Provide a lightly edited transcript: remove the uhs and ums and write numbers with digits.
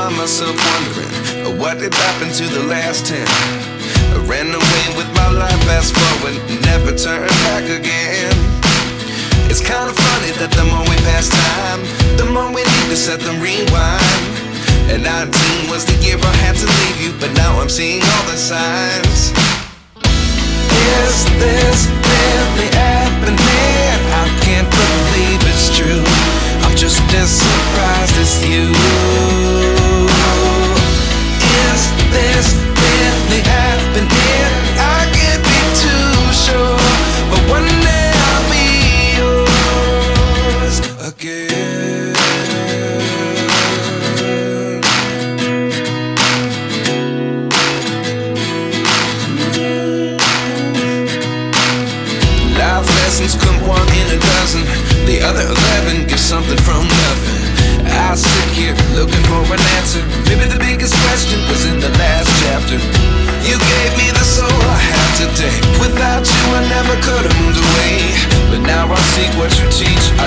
find myself wondering, what did happen to the last 10? I ran away with my life, fast forward, never turn back again. It's kind of funny that the more we pass time, the more we need to set them rewind. And 19 was the year I had to leave you, but now I'm seeing all the signs. Is this really happening? I can't believe it's true. I'm just as surprised as you. Is this really happening? I can't be too sure, but one day I'll be yours again. Life lessons come one in a dozen. The other 11 get something from nothing. I sit here looking for an answer. Maybe the biggest question was in the last chapter. You gave me the soul I have today. Without you I never could have moved away, but now I see what you teach. I